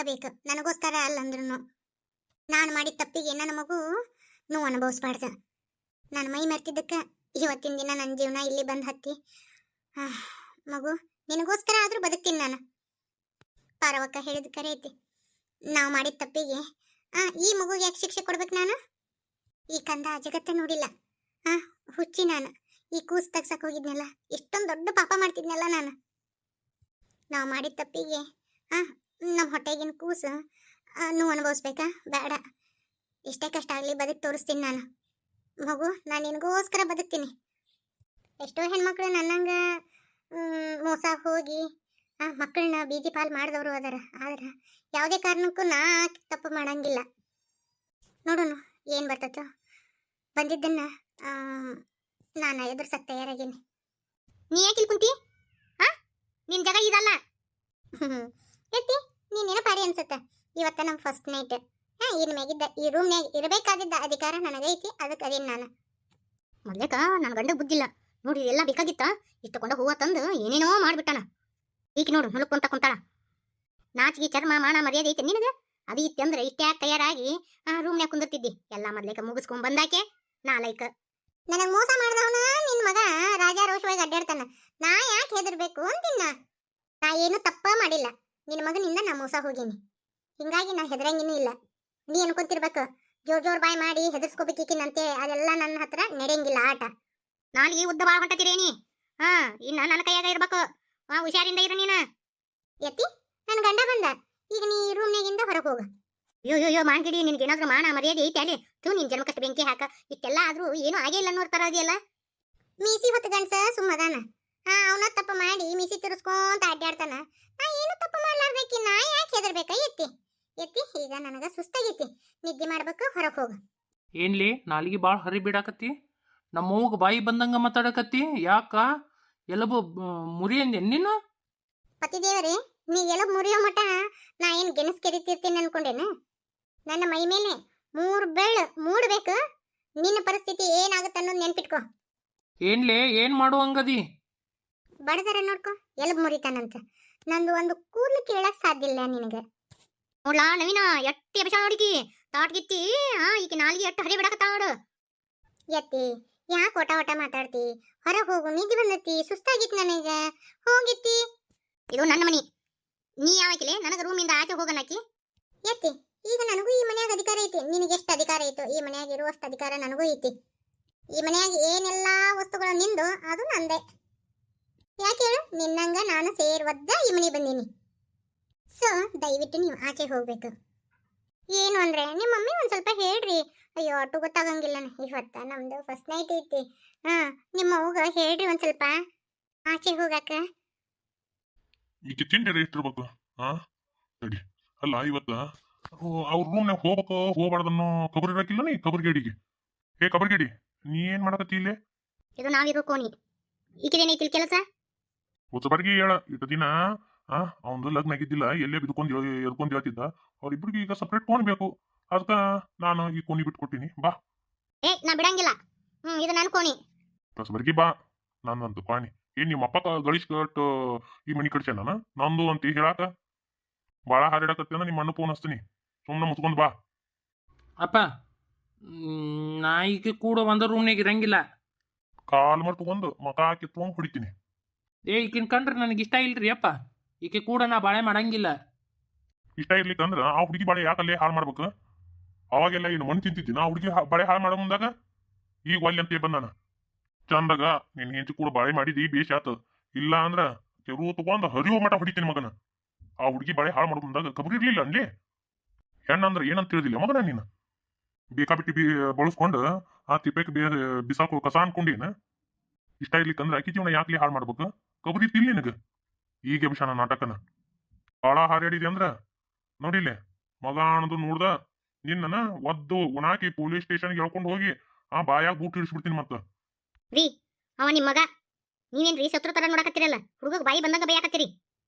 ಬೇಕು ನನಗೋಸ್ಕರ ಅಲ್ಲಂದ್ರೂ. ನಾನು ಮಾಡಿದ ತಪ್ಪಿಗೆ ನನ್ನ ಮಗು ನೋವು ಅನುಭವಿಸ್ಬಾರ್ದು. ನಾನು ಮೈ ಮೆರ್ತಿದ್ದಕ್ಕೆ ಇವತ್ತಿನ ದಿನ ನನ್ನ ಜೀವನ ಇಲ್ಲಿ ಬಂದು ಹತ್ತಿ. ಮಗು ನಿನಗೋಸ್ಕರ ಆದರೂ ಬದುಕ್ತೀನಿ ನಾನು. ಪಾರವಕ್ಕ ಹೇಳಿದ ಕರೆ ಐತಿ. ನಾವು ಮಾಡಿದ ತಪ್ಪಿಗೆ ಈ ಮಗುಗೆ ಯಾಕೆ ಶಿಕ್ಷೆ ಕೊಡ್ಬೇಕು ನಾನು? ಈ ಕಂದ ಜಗತ್ತೇ ನೋಡಿಲ್ಲ. ಹುಚ್ಚಿ ನಾನು. ಈ ಕೂಸು ತಗ್ಸಕ್ಕೆ ಹೋಗಿದ್ನಲ್ಲ, ಇಷ್ಟೊಂದು ದೊಡ್ಡ ಪಾಪ ಮಾಡ್ತಿದ್ನಲ್ಲ ನಾನು. ನಾವು ಮಾಡಿದ ತಪ್ಪಿಗೆ ನಮ್ಮ ಹೊಟ್ಟೆಗಿನ ಕೂಸು ನೋವು ಅನುಭವಿಸ್ಬೇಕಾ? ಬೇಡ. ಎಷ್ಟೇ ಕಷ್ಟ ಆಗಲಿ ಬದುಕಿ ತೋರಿಸ್ತೀನಿ ನಾನು. ಮಗು ನಾನು ನಿನಗೋಸ್ಕರ ಬದುಕ್ತೀನಿ. ಎಷ್ಟೋ ಹೆಣ್ಮಕ್ಳು ನನ್ನಂಗೆ ಮೋಸ ಹೋಗಿ ಮಕ್ಕಳನ್ನ ಬೀದಿ ಪಾಲು ಮಾಡಿದವರು ಅದಾರ. ಆದ್ರೆ ಯಾವುದೇ ಕಾರಣಕ್ಕೂ ನಾ ತಪ್ಪು ಮಾಡಂಗಿಲ್ಲ. ನೋಡೋಣ ಏನು ಬರ್ತತೋ. ಬಂದಿದ್ದನ್ನ ನಾನು ಎದುರ್ಸಕ್ಕೆ ತಯಾರಾಗೀನಿ. ನೀ ಯಾಕೆ ಇಲ್ಲಿ ಕುಂತಿ? ನಿನ್ನ ಜಾಗ ಇದಲ್ಲ. ಎತ್ತಿ ನೀನೇನೋ ಪಾರಿ ಅನ್ಸುತ್ತೆ. ಇವತ್ತ ನಮ್ಮ ಫಸ್ಟ್ ನೈಟ್. ಇನ್ನು ಮ್ಯಾಗಿದ್ದ ಈ ರೂಮ್ನಾಗ ಇರಬೇಕಾದಿದ್ದ ಅಧಿಕಾರ ನನಗೈತಿ. ಅದಕ್ಕೆ ಅದೇನು ನಾನು ಮೊದ್ಲೇಕ ನನ್ನ ಗಂಡ ಬುದ್ಧಿಲ್ಲ ನೋಡಿ. ಎಲ್ಲ ಬೇಕಾಗಿತ್ತ ಇಷ್ಟಕೊಂಡ ಹೂವ ತಂದು ಏನೇನೋ ಮಾಡಿಬಿಟ್ಟಾನ. ಈಗ ನೋಡು ಹೊಲಕ್ಕೊಂತ ಕುಂತಾಳ. ನಾಚಿಗೆ ಚರ್ಮ ಮಾನ ಮರ್ಯಾದೆ ಐತೆ ನಿನಗೆ? ಅದು ಇತ್ತಂದ್ರೆ ಇಷ್ಟೇ ತಯಾರಾಗಿ ರೂಮ್ನ್ಯಾಗ ಕುಂದಿರ್ತಿದ್ದಿ. ಎಲ್ಲ ಮೊದ್ಲೇಕ ಮುಗಿಸ್ಕೊಂಡ್ ಬಂದಾಕೆ ನಾಲೈಕ. ನನಗೆ ಮೋಸ ಮಾಡಿದವನ ನಿನ್ನ ಮಗ ರಾಜಾರೋಷವಾಗಿ ಅಡ್ಡಾಡ್ತಾನ. ನಾ ಯಾಕೆ ಹೆದರ್ಬೇಕು ಅಂತಿನ್ನ? ನಾ ಏನು ತಪ್ಪ ಮಾಡಿಲ್ಲ. ನಿನ್ನ ಮಗನಿಂದ ನಾ ಮೋಸ ಹೋಗೀನಿ. ಹಿಂಗಾಗಿ ನಾ ಹೆದರಂಗಿನೂ ಇಲ್ಲ. ನೀ ಅನ್ಕೊಂತಿರ್ಬೇಕು ಜೋರ್ ಬಾಯ್ ಮಾಡಿ ಹೆದರ್ಸ್ಕೋಬೇಕೀಕಿನಂತೆ. ಅದೆಲ್ಲ ನನ್ನ ಹತ್ರ ನಡೆಯಂಗಿಲ್ಲ ಆಟ. ನಾಲಿಗೆ ಉದ್ದ ಬಾಳ ಹೊಂಟತಿರೇನಿ. ಇನ್ನ ನನ್ನ ಕೈಯಾಗ ಇರ್ಬೇಕು. ಹುಷಾರಿಂದ ಇರು ನೀನು. ಎತ್ತಿ ನನ್ನ ಗಂಡ ಬಂದ. ಈಗ ನೀ ರೂಮ್ನಾಗಿಂದ ಹೊರಗೆ ಹೋಗ. ಅಯ್ಯೋ ಮಾಡ್ಗಿಡಿ. ನಿನ್ಗೇನಾದ್ರೂ ಮಾನ ಮರ್ಯಾದೆ ಐತೆ ಅಲ್ಲಿ? ನಿನ್ ಜನ್ಮಕ್ಕಷ್ಟು ಬೆಂಕಿ ಹಾಕ. ಇಷ್ಟೆಲ್ಲ ಆದ್ರೂ ಏನೂ ಆಗೇ ಇಲ್ಲ ನೋಡ್ತಾರ ಅದೆಯಲ್ಲ. ಮೀಸಿ ಹೊತ್ತು ಗಂಡಸ ಸುಮ್ಮದಾನ. ಅವನ ತಪ್ಪ ಮಾಡಿ ಮೀಸಿ ತಿರ್ಸ್ಕೊಂತ ಅಡ್ಡಾಡ್ತಾನ. ನಾ ಏನು ತಪ್ಪು ಮಾಡ್ಲಾರ್ದಕ್ಕಿ ನಾ ಯಾಕೆ ಹೆದರ್ಬೇಕಾ? ಎತ್ತಿ ಈಗ ನನಗ ಸುಸ್ತಾಗೈತಿ. ನಿದ್ದೆ ಮಾಡ್ಬೇಕು. ಹೊರಗೆ ಹೋಗ. ಏನ್ಲಿ ನಾಲಿಗೆ ಭಾಳ ಹರಿ ಬಿಡಾಕತ್ತಿ? ನಮ್ಮವ್ಗ ಬಾಯಿ ಬಂದಂಗ ಮಾತಾಡಕತ್ತಿ. ಯಾಕ ಎಲ್ಲಬು ಮುರಿ ಅಂದೆ ನೀನು? ಪತಿದೇವರೇ, ನೀ ಎಲ್ಲ ಮುರಿಯೋ ಮಠ ನಾ ಏನು ಗೆಣಸ್ ಕೆರಿತಿರ್ತೀನಿ ಅನ್ಕೊಂಡೇನ? ನನ್ನ ಮೈ ಮೇಲೆ 3 ಬೆಳ್ಳು ಮೂಡ್ಬೇಕು. ನಿನ್ನ ಪರಿಸ್ಥಿತಿ ಏನಾಗುತ್ತೆ ಅನ್ನೋದು ನೆನ್ಪಿಟ್ಕೋ. ಏನ್ಲೇ ಏನ್ ಮಾಡುವಂಗದಿ? ಬಡದರ ನೋಡ್ಕೊ ಎಲ್ಬ್ ಮುರಿತಾನಂತ. ನಂದು ಒಂದು ಕೂದಲು ಕೇಳಕ್ ಸಾಧ್ಯ ಇಲ್ಲ ನಿನಗೆ. ನೋಡ್ಲಾ ನವೀನ, ಎಟ್ಟಿ ಅಭಿಷ ನೋಡಿಕಿ ತಾಟ್ಗಿತ್ತಿ. ಈಗ ನಾಲ್ಗೆ ಎಟ್ಟು ಹರಿ ಬಿಡಕತ್ತ ನೋಡು. ಎತ್ತಿ ಯಾಕೆ ಒಟ ಮಾತಾಡ್ತಿ? ಹೊರಗೆ ಹೋಗು. ನಿದ್ದೆ ಬಂದತಿ. ಸುಸ್ತಾಗಿತ್ತು ನನಗೆ. ಹೋಗಿತ್ತಿ. ಇದು ನನ್ನ ಮನಿ. ನೀ ಯಾವಕಿಲೆ ನನಗೆ ರೂಮಿಂದ ಆಚೆ ಹೋಗನಾಕಿ? ಎತ್ತಿ ಈಗ ನನಗೂ ಈ ಮನ್ಯಾಗ ಅಧಿಕಾರ ಐತಿ. ನಿನಗೆ ಎಷ್ಟು ಅಧಿಕಾರ ಐತೋ ಈ ಮನ್ಯಾಗ ಇರುವಷ್ಟು ಅಧಿಕಾರ ನನಗೂ ಐತಿ. ಈ ಮನ್ಯಾಗ ಏನೆಲ್ಲ ವಸ್ತುಗಳು ನಿಂದು ಅದು ನಂದೆ. ಯಾಕೆ ಹೇಳು? ನಿನ್ನಂಗ ನಾನು ಸೇರ್ವದ್ದ ಈ ಮನೆ ಬಂದೀನಿ. ಸೊ ದಯವಿಟ್ಟು ನೀವು ಆಚೆ ಹೋಗ್ಬೇಕು. ಏನು ಅಂದ್ರೆ ನಿಮ್ಮ ಮಮ್ಮಿ ಒಂದ್ ಸ್ವಲ್ಪ ಹೇಳ್ರಿ. ಅಯ್ಯೋ ಅಟ್ಟು ಗೊತ್ತಾಗಂಗಿಲ್ಲ. ಇವತ್ತ ನಮ್ದು ಫಸ್ಟ್ ನೈಟ್ ಐತಿ. ನಿಮ್ಮ ಅವ್ಗ ಹೇಳ್ರಿ ಒಂದ್ ಸ್ವಲ್ಪ ಆಚೆ ಹೋಗಾಕ. ಈಗ ತಿಂಡಿ ಇಟ್ಟಿರ್ಬೇಕು. ಸರಿ ಅಲ್ಲ, ಇವತ್ತ ಅವ್ರ ರೂಮ್ನಾಗ ಹೋಗ್ಬೇಕು ಹೋಗ್ಬಾರ್ದನ್ನೋ ಕಬರಿ ಇರಾಕಿಲ್ಲ ನೀ ಕಬರ್ಗೇಡಿಗೆ. ಕಬರ್ಗೇಡಿ, ನೀ ಏನ್ ಮಾಡಕತ್ತಿ ಇಲ್ಲೇ? ಇದು ನಾವಿರೋ ಕೋಣಿ. ಈಗೇನೈತಿ ಕೆಲಸ? ಹೊಸಬರ್ಗಿ ಹೇಳ. ಇಷ್ಟ ದಿನ ಅವಂದು ಲಗ್ನ ಆಗಿದ್ದಿಲ್ಲ, ಎಲ್ಲೇ ಬಿದ್ಕೊಂಡು ಎದ್ಕೊಂಡು ಹೇಳ್ತಿದ್ದ. ಅವ್ರಿಬ್ರಿಗೆ ಈಗ ಸಪ್ರೇಟ್ ಕೋಣಿ ಬೇಕು. ಅದಕ್ಕ ನಾನು ಈ ಕೋಣಿ ಬಿಟ್ಕೊಟ್ಟಿನಿ. ಬಾ. ನಾ ಬಿಡಂಗಿಲ್ಲ. ಇದು ನನ್ನ ಕೋಣಿ. ಹೊಸಬರ್ಗಿ ಬಾ. ನಂದಂತ ಕೋಣಿ. ನಿಮ್ಮ ಅಪ್ಪ ಗಳಿಸ್ಕಟ್ಟು ಈ ಮನಿ ಕಡ್ಸೆ ನಂದು ಅಂತ ಹೇಳಾಕ ಭಾಳ ಹಾರಾಡಕತ್ತೇನ. ನಿಮ್ಮ ಅಣ್ಣ ಫೋನ್ ಹಚ್ತೀನಿ. ಸುಮ್ಮನೆ ಮುಚ್ಕೊಂಡ್ ಬಾ. ಅಪ್ಪ, ನಾ ಈಗ ಕೂಡ ಒಂದ ರೂಮ್ನಾಗ ಇರಂಗಿಲ್ಲ. ಕಾಲ್ ಮಾಡಿ ತಗೊಂಡು ಮಕ ಹಾಕಿ ತಗೊಂಡ್ ಹೊಡಿತೀನಿ. ಈಕಿನ ಕಂಡ್ರೆ ನನಗೆ ಇಷ್ಟ ಇಲ್ರಿ ಅಪ್ಪ. ಈಕೆ ಕೂಡ ನಾ ಬಾಳೆ ಮಾಡಂಗಿಲ್ಲ. ಇಷ್ಟ ಇರ್ಲಿಕ್ಕಂದ್ರ ಆ ಹುಡುಗಿ ಬಾಳೆ ಯಾಕಲ್ಲೇ ಹಾಳು ಮಾಡ್ಬೇಕು? ಅವಾಗೆಲ್ಲ ಏನು ಮಣ್ಣು ತಿಂತಿದ್ದೀನಿ. ಆ ಹುಡುಗಿ ಬಾಳೆ ಹಾಳು ಮಾಡೋ ಮುಂದಾಗ ಈಗ ಒಲ್ಲೆ ಅಂತ ಬಂದಾನ. ಚಂದಾಗ ನಿನ್ ಹೆಂಚಿ ಕೂಡ ಬಾಳೆ ಮಾಡಿದಿ ಬೇಷ್ ಆತ. ಇಲ್ಲ ಅಂದ್ರ ಕೆರು ತಗೊಂಡ್ ಹರಿಯೋ ಮಠ ಹೊಡಿತೀನಿ ಮಗನ. ಆ ಹುಡುಗಿ ಬಾಳೆ ಹಾಳು ಮಾಡೋ ಮುಂದಾಗ ಕಬರಿ ಇರ್ಲಿಲ್ಲ ಅನ್ಲಿ. ಹೆಣ್ಣಂದ್ರ ಏನಂತ ತಿಳಿದಿಲ್ಲ ಮಗನ ನೀನು. ಬೇಕಾಬಿಟ್ಟಿ ಬಳಸ್ಕೊಂಡು ಆ ತಿಪ್ಪೆಗೆ ಬಿಸಾಕು ಕಸ ಅನ್ಕೊಂಡೇನ? ಇಷ್ಟ ಇರ್ಲಿಕ್ಕಂದ್ರ ಆಕಿ ಜೀವನ ಯಾಕ್ಲಿ ಹಾಳು ಮಾಡ್ಬೇಕು? ಕಬರಿ ತಿಳಿ ನಿನಗ. ಈಗ ಅಭಿಷಾನ ನಾಟಕನ ಬಾಳ ಹಾರಾಡಿದೆ ಅಂದ್ರ ನೋಡಿಲ್ಲೇ ಮಗ ಅನ್ನೋದು ನೋಡ್ದ ನಿನ್ನ ಒದ್ದು ಉಣಾಕಿ ಪೊಲೀಸ್ ಸ್ಟೇಷನ್ಗೆ ಹೇಳ್ಕೊಂಡು ಹೋಗಿ ಬಾಯಾಗ ಬೂಟ್ ಇಡಿಸ್ಬಿಡ್ತೀನಿ. ಮತ್ತ ರೀ ಅವ ನಿಮ್ ಮಗ. ನೀವೇನ್ರಿ ಶತ್ರು ತರ ನೋಡಕತ್ತೀರಲ್ಲ? ಹುಡುಗ ಬಾಯಿ ಬಂದಂಗ ಬೈಯಾಕತ್ತೀರಿ.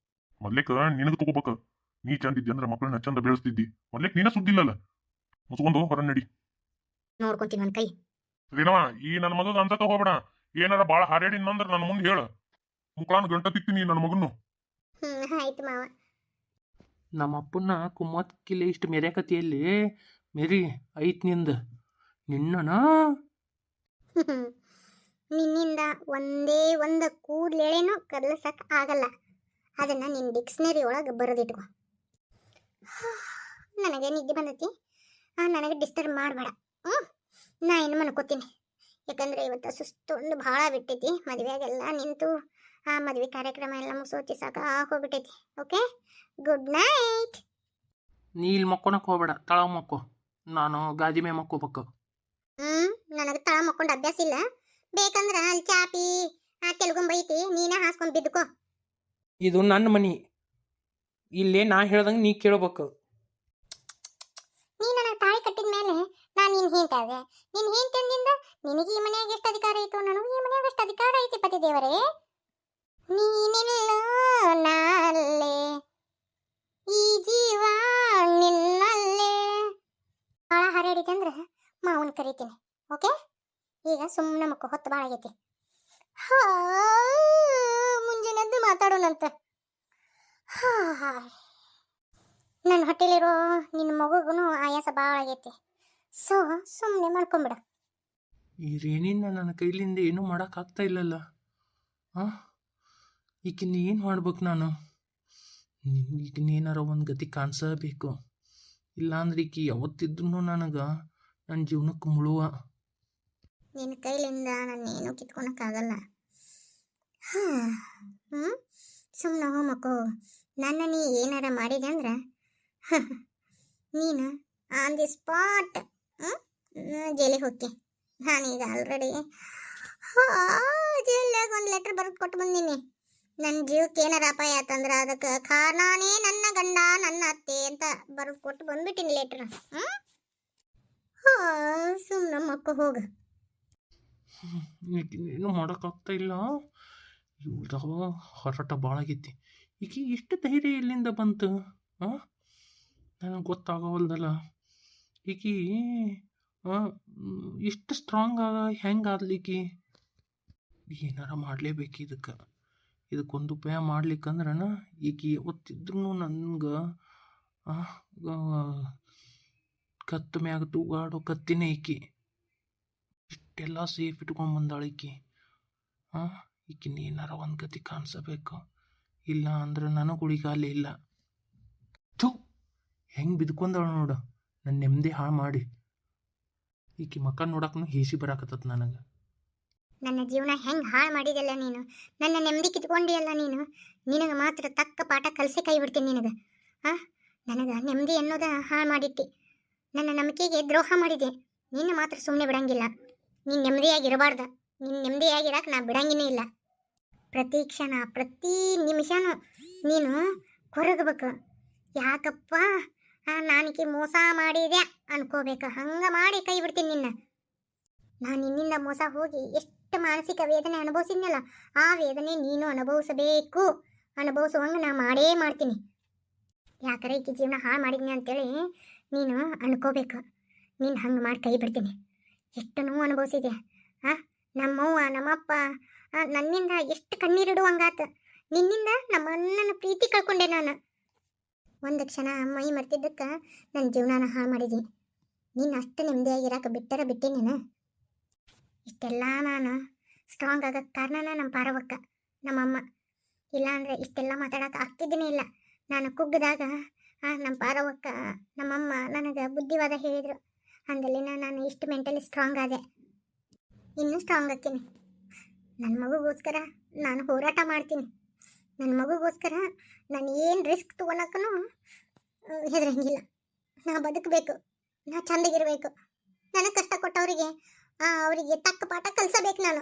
ಮೊದ್ಲೇಕ ನಿನಗ ತಗೋಬೇಕ. ನೀ ಚಂದ ಇದ್ದಿ ಅಂದ್ರ ಮಕ್ಕಳನ್ನ ಚಂದ ಬೆಳೆಸ್ತಿದ್ದಿ. ಮೊದ್ಲೇಕ್ ನೀನ ಸುದ್ದಿಲ್ಲಲ್ಲ. ಮುಚ್ಕೊಂಡು ಹೊರ ನಡಿ. ನೋಡ್ಕೊಂತೀನಿ ನನ್ ಕೈ. ಏನವ ಈ ನನ್ನ ಮಗಗ ಅನ್ಸಕ ಹೋಗ್ಬೇಡ. ಏನಾರ ಬಾಳ ಹಾರಾಡಿ ಅಂದ್ರ ನನ್ನ ಮುಂದೆ ಹೇಳ. ಮುಕ್ಳಾನ್ ಗಂಟ ತಿಕ್ತೀನಿ ನನ್ನ ಮಗನ್ನು. ಆಯ್ತು ಮಾವ. ನಮ್ಮ ಅಪ್ಪನ ಕುಮ್ಮಕ್ಕಿಲೆ ಇಷ್ಟು ಮೆರ್ಯಾಕತಿಯಲ್ಲಿ ಮೆರಿ ಐತ್ ನಿಂದ ನಿನ್ನನ ನಿನ್ನಿಂದ ಒಂದೇ ಒಂದು ಕೂಡ್ಲೇಳೇನೂ ಕದಲಿಸಕ್ ಆಗಲ್ಲ. ಅದನ್ನ ನಿನ್ನ ಡಿಕ್ಷನರಿ ಒಳಗೆ ಬರೆದಿಟ್ಕೊ. ನನಗೆ ನಿದ್ದೆ ಬಂದೈತಿ, ನನಗೆ ಡಿಸ್ಟರ್ಬ್ ಮಾಡಬೇಡ. ನಾ ಏನು ಮನ್ಕೋತೀನಿ, ಯಾಕಂದ್ರೆ ಇವತ್ತು ಸುಸ್ತೊಂದು ಭಾಳ ಬಿಟ್ಟೈತಿ. ಮದುವೆಯಾಗೆಲ್ಲ ನಿಂತು ಆ ಮದುವೆ ಕಾರ್ಯಕ್ರಮ ಎಲ್ಲ ಮುಗಿಸೋತಿ ಸಾಕ ಹೋಗ್ಬಿಟ್ಟೈತಿ. Okay, good night. ನೀ ಇಲ್ಲಿ ಮಕ್ಕೊಳಕ್ಕೆ ಹೋಗ್ಬೇಡ, ತಳಗ ಮಕ್ಕೋ. ನಾನು ಗಾದಿ ಮೇಲೆ ಮಕ್ಕೋಬೇಕು. ನನಗೆ ತಳ ಮಕ್ಕೊಂಡು ಅಭ್ಯಾಸ ಇಲ್ಲ. ಬೇಕಂದ್ರ ಅಲ್ಲಿ ಚಾಪಿ ತೆಲುಗುಂಬೈತಿ, ನೀನೇ ಹಾಸ್ಕೊಂಡ್ ಬಿದ್ದುಕೋ. ಇದು ನನ್ನ ಮನಿ, ಇಲ್ಲೇ ನಾ ಹೇಳ್ದಂಗೆ ನೀ ಕೇಳ್ಬೇಕು. ನೀ ನನಗೆ ತಾಳಿ ಕಟ್ಟಿದ ಮೇಲೆ ನಾನು ನಿನ್ ಹೇಳ್ತಾವೆ. ನಿನ್ ಹೇಳ್ತಂದಿಂದ ನಿನಗೆ ಈ ಮನೆಯಾಗ ಎಷ್ಟು ಅಧಿಕಾರ ಐತು, ನನಗೂ ಈ ಮನೆಯಾಗ ಎಷ್ಟು ಅಧಿಕಾರ ಐತಿ ಪತಿ ದೇವರೇ. ನೀನಿಲ್ಲೋ ನಾಲ್ಲೇ, ಈ ಜೀವ ನಿನ್ನಲ್ಲೇ. ಭಾಳ ಹಾರಾಡಿದೆ ಅಂದ್ರೆ ಮಾವನ್ ಕರಿತೀನಿ. ಓಕೆ, ಈಗ ಸುಮ್ಮನೆ ಮಕ್ಕ ಹೊತ್ತು ಭಾಳ ಆಗೈತಿ. ಮುಂಜಾನೆದ್ದು ಮಾತಾಡೋಣಂತ. ನನ್ನ ಹೊಟ್ಟೆಲಿರೋ ನಿನ್ನ ಮಗುಗೂ ಆಯಾಸ ಭಾಳ ಆಗೈತಿ. ಸೊ ಸುಮ್ಮನೆ ಮಾಡ್ಕೊಂಬಿಡ. ಈ ರೇಣಿನ ನನ್ನ ಕೈಲಿಂದ ಏನೂ ಮಾಡೋಕ್ಕಾಗ್ತಾ ಇಲ್ಲಲ್ಲ. ಈಗಿನ ಏನು ಮಾಡ್ಬೇಕು ನಾನು? ಈಗಿನೇನಾರ ಒಂದು ಗತಿ ಕಾಣಿಸಬೇಕು. ಇಲ್ಲಾಂದ್ರೆ ಈಕಿ ಯಾವತ್ತಿದ್ರು ನನಗೆ ನನ್ನ ಜೀವನಕ್ಕೆ ಮುಳುವ. ನಿನ್ನ ಕೈಲಿಂದ ನಾನೇನು ಕಿತ್ಕೊಳಕ್ಕಾಗಲ್ಲ. ಸುಮ್ಮನೆ ಹೋ ಮಕ್ಕೋ. ನನ್ನ ನೀ ಏನಾರ ಮಾಡಿದೆ ಅಂದ್ರೆ ನೀನು ಆನ್ ದಿ ಸ್ಪಾಟ್ ಜೈಲಿಗೆ ಹೋಗ್ತಿ. ನಾನೀಗ ಆಲ್ರೆಡಿ ಜೈಲಾಗ ಒಂದು ಲೆಟರ್ ಬರೆದು ಕೊಟ್ಟು ಬಂದೀನಿ. ನನ್ನ ಜೀವಕ್ಕೆ ಏನಾರ ಅಪಾಯ ಆತಂದ್ರೆ ಅದಕ್ಕೆ ಕಾರಣನೇ ನನ್ನ ಗಂಡ ನನ್ನ ಅತ್ತೆ ಅಂತ ಬರೆದು ಕೊಟ್ಟು ಬಂದ್ಬಿಟ್ಟಿನಿ ಲೆಟರ್. ಸುಮ್ಮನೆ ಮಕ್ಕ ಹೋಗ. ಏನು ಮಾಡೋಕ್ಕಾಗ್ತಾ ಇಲ್ಲ. ಇವ್ರದಾಗ ಹೋರಾಟ ಭಾಳ ಆಗೈತಿ. ಈಗ ಇಷ್ಟು ಧೈರ್ಯ ಎಲ್ಲಿಂದ ಬಂತು? ನನಗೆ ಗೊತ್ತಾಗವಲ್ದಲ್ಲ. ಈಕಿ ಇಷ್ಟು ಸ್ಟ್ರಾಂಗ್ ಹೆಂಗೆ ಆದ್ಲಿಕ್ಕಿ? ಏನಾರ ಮಾಡಲೇಬೇಕು ಇದಕ್ಕೊಂದು ಉಪಾಯ ಮಾಡ್ಲಿಕ್ಕಂದ್ರನ ಈಕಿ ಯಾವತ್ತಿದ್ರೂ ನನಗೆ ಕತ್ತು ಮ್ಯಾಗ ತೂಗಾಡೋ ಕತ್ತಿನೇ ಈಕಿ. ಇಷ್ಟೆಲ್ಲ ಸೇಫ್ ಇಟ್ಕೊಂಬಂದಾಳ ಈಕಿ. ಈಕಿನ ಏನಾರ ಒಂದು ಗತಿ ಕಾಣಿಸಬೇಕು. ಇಲ್ಲ ಅಂದ್ರೆ ನನಗೆ ಉಳಿಗಾಲಿ ಇಲ್ಲ. ಥೂ, ಹೆಂಗೆ ಬಿದ್ಕೊಂಡಾಳ ನೋಡು, ನನ್ನ ನೆಮ್ಮದಿ ಹಾಳು ಮಾಡಿ. ಈಕಿ ಮಕ್ಕ ನೋಡಕ್ಕೂ ಹೇಸಿ ಬರಾಕತ್ತದ ನನಗೆ. ನನ್ನ ಜೀವನ ಹೆಂಗೆ ಹಾಳು ಮಾಡಿದೆಲ್ಲ ನೀನು, ನನ್ನ ನೆಮ್ಮದಿ ಕಿತ್ಕೊಂಡಿಯಲ್ಲ ನೀನು. ನಿನಗೆ ಮಾತ್ರ ತಕ್ಕ ಪಾಠ ಕಲಿಸಿ ಕೈ ಬಿಡ್ತೀನಿ ನಿನಗೆ. ನನಗೆ ನೆಮ್ಮದಿ ಅನ್ನೋದ ಹಾಳು ಮಾಡಿಟ್ಟಿ. ನನ್ನ ನಂಬಿಕೆಗೆ ದ್ರೋಹ ಮಾಡಿದೆ. ನಿನ್ನ ಮಾತ್ರ ಸುಮ್ಮನೆ ಬಿಡಂಗಿಲ್ಲ. ನೀನು ನೆಮ್ಮದಿಯಾಗಿರಬಾರ್ದ. ನೀನು ನೆಮ್ಮದಿಯಾಗಿರಕ್ಕೆ ನಾ ಬಿಡಂಗಿನೇ ಇಲ್ಲ. ಪ್ರತಿ ಕ್ಷಣ ಪ್ರತಿ ನಿಮಿಷನೂ ನೀನು ಕೊರಗಬೇಕು. ಯಾಕಪ್ಪ ನಾನಿಕೆ ಮೋಸ ಮಾಡಿದೆ ಅನ್ಕೋಬೇಕು. ಹಂಗೆ ಮಾಡಿ ಕೈ ಬಿಡ್ತೀನಿ ನಿನ್ನ. ನಾನು ನಿನ್ನಿಂದ ಮೋಸ ಹೋಗಿ ಎಷ್ಟು ಮಾನಸಿಕ ವೇದನೆ ಅನುಭವಿಸಿದ್ನಲ್ಲ, ಆ ವೇದನೆ ನೀನು ಅನುಭವಿಸಬೇಕು. ಅನುಭವಿಸುವಂಗೆ ನಾ ಮಾಡೇ ಮಾಡ್ತೀನಿ. ಯಾಕರೆ ಈಕೆ ಜೀವನ ಹಾಳು ಮಾಡಿದ್ನಿ ಅಂತೇಳಿ ನೀನು ಅನ್ಕೋಬೇಕು. ನೀನು ಹಂಗೆ ಮಾಡಿ ಕೈ ಬಿಡ್ತೀನಿ. ಎಷ್ಟು ನೋವು ಅನುಭವಿಸಿದೆ. ನಮ್ಮವ್ವ ನಮ್ಮಪ್ಪ ನನ್ನಿಂದ ಎಷ್ಟು ಕಣ್ಣೀರಿಡುವಂಗಾತ. ನಿನ್ನಿಂದ ನಮ್ಮ ಅಣ್ಣನ ಪ್ರೀತಿ ಕಳ್ಕೊಂಡೆ ನಾನು. ಒಂದು ಕ್ಷಣ ಮೈ ಮರ್ತಿದ್ದಕ್ಕೆ ನನ್ನ ಜೀವನಾನ ಹಾಳು ಮಾಡಿದ್ದೀನಿ. ನೀನು ಅಷ್ಟು ನೆಮ್ಮದಿಯಾಗಿರಕ್ಕೆ ಬಿಟ್ಟೆ ನೀನು. ಇಷ್ಟೆಲ್ಲ ನಾನು ಸ್ಟ್ರಾಂಗ್ ಆಗಕ್ಕೆ ಕಾರಣನ ನಮ್ಮ ಪಾರವಕ್ಕ, ನಮ್ಮಮ್ಮ. ಇಲ್ಲಾಂದರೆ ಇಷ್ಟೆಲ್ಲ ಮಾತಾಡೋಕೆ ಆಗ್ತಿದ್ದೇನೆ ಇಲ್ಲ. ನಾನು ಕುಗ್ಗದಾಗ ನಮ್ಮ ಪಾರವಕ್ಕ ನಮ್ಮಮ್ಮ ನನಗೆ ಬುದ್ಧಿವಾದ ಹೇಳಿದರು. ಅಂದಲ್ಲಿನ ನಾನು ಇಷ್ಟು ಮೆಂಟಲಿ ಸ್ಟ್ರಾಂಗ್ ಆದೆ. ಇನ್ನೂ ಸ್ಟ್ರಾಂಗ್ ಆಗ್ತೀನಿ. ನನ್ನ ಮಗುಗೋಸ್ಕರ ನಾನು ಹೋರಾಟ ಮಾಡ್ತೀನಿ. ನನ್ನ ಮಗುಗೋಸ್ಕರ ನಾನು ಏನು ರಿಸ್ಕ್ ತೊಗೊಳಕ್ಕೂ ಹೆದರಂಗಿಲ್ಲ. ನಾ ಬದುಕಬೇಕು, ನಾ ಚಂದಗಿರಬೇಕು. ನನಗೆ ಕಷ್ಟ ಕೊಟ್ಟವರಿಗೆ ಅವರಿಗೆ ತಕ್ಕ ಪಾಠ ಕಲಿಸಬೇಕು ನಾನು.